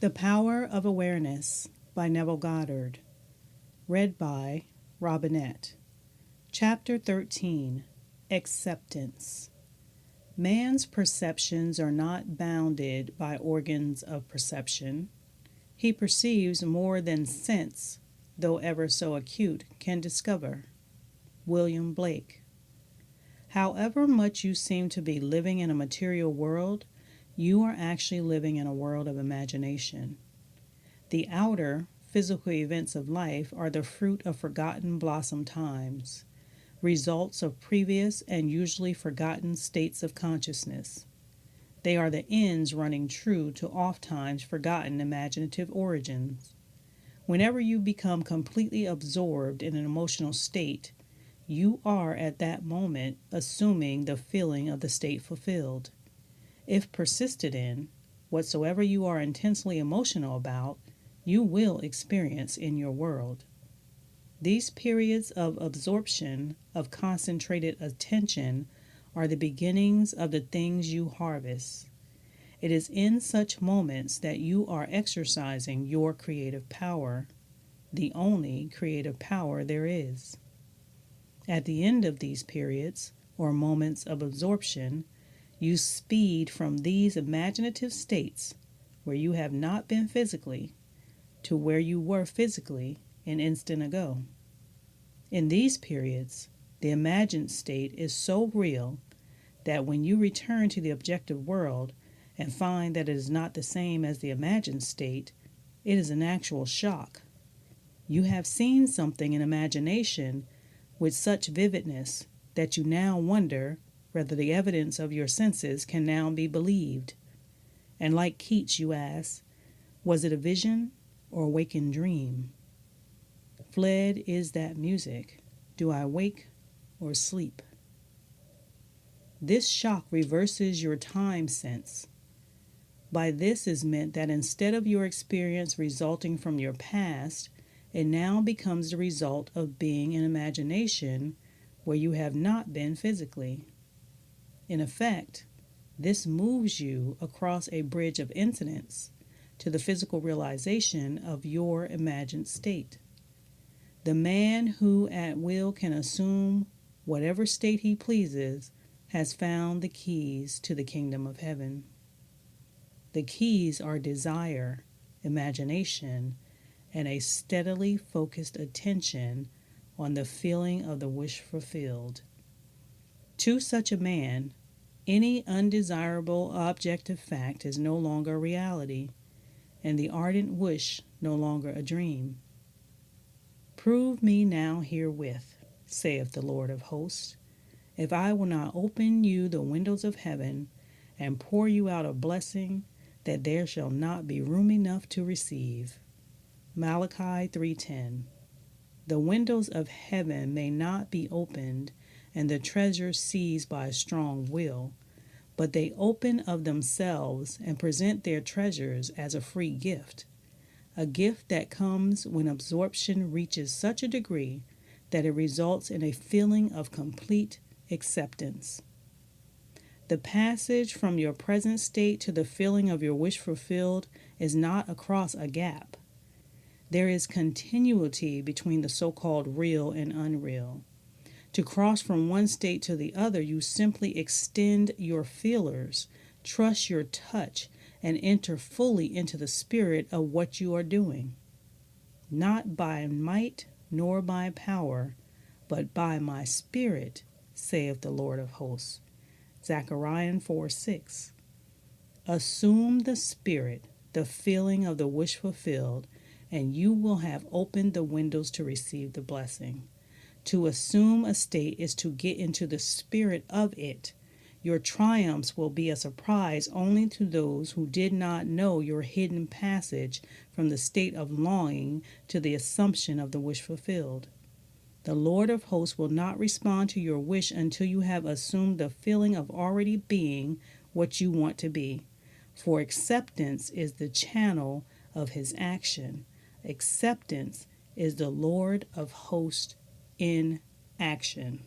The Power of Awareness by Neville Goddard. Read by Robinette. Chapter 13. Acceptance. Man's perceptions are not bounded by organs of perception. He perceives more than sense, though ever so acute, can discover. William Blake. However much you seem to be living in a material world, you are actually living in a world of imagination. The outer, physical events of life are the fruit of forgotten blossom times, results of previous and usually forgotten states of consciousness. They are the ends running true to ofttimes forgotten imaginative origins. Whenever you become completely absorbed in an emotional state, you are at that moment assuming the feeling of the state fulfilled. If persisted in, whatsoever you are intensely emotional about, you will experience in your world. These periods of absorption, of concentrated attention, are the beginnings of the things you harvest. It is in such moments that you are exercising your creative power, the only creative power there is. At the end of these periods, or moments of absorption, you speed from these imaginative states, where you have not been physically, to where you were physically an instant ago. In these periods, the imagined state is so real that when you return to the objective world and find that it is not the same as the imagined state, it is an actual shock. You have seen something in imagination with such vividness that you now wonder whether the evidence of your senses can now be believed. And like Keats, you ask, was it a vision or awakened dream? Fled is that music. Do I wake or sleep? This shock reverses your time sense. By this is meant that instead of your experience resulting from your past, it now becomes the result of being in imagination where you have not been physically. In effect, this moves you across a bridge of incidents to the physical realization of your imagined state. The man who at will can assume whatever state he pleases has found the keys to the kingdom of heaven. The keys are desire, imagination, and a steadily focused attention on the feeling of the wish fulfilled. To such a man, any undesirable objective fact is no longer a reality, and the ardent wish no longer a dream. Prove me now herewith, saith the Lord of hosts, if I will not open you the windows of heaven and pour you out a blessing that there shall not be room enough to receive. Malachi 3:10. The windows of heaven may not be opened and the treasure seized by a strong will, but they open of themselves and present their treasures as a free gift, a gift that comes when absorption reaches such a degree that it results in a feeling of complete acceptance. The passage from your present state to the feeling of your wish fulfilled is not across a gap. There is continuity between the so-called real and unreal. To cross from one state to the other, you simply extend your feelers, trust your touch, and enter fully into the spirit of what you are doing. Not by might nor by power, but by my spirit, saith the Lord of hosts. Zechariah 4:6. Assume the spirit, the feeling of the wish fulfilled, and you will have opened the windows to receive the blessing. To assume a state is to get into the spirit of it. Your triumphs will be a surprise only to those who did not know your hidden passage from the state of longing to the assumption of the wish fulfilled. The Lord of hosts will not respond to your wish until you have assumed the feeling of already being what you want to be. For acceptance is the channel of his action. Acceptance is the Lord of hosts in action.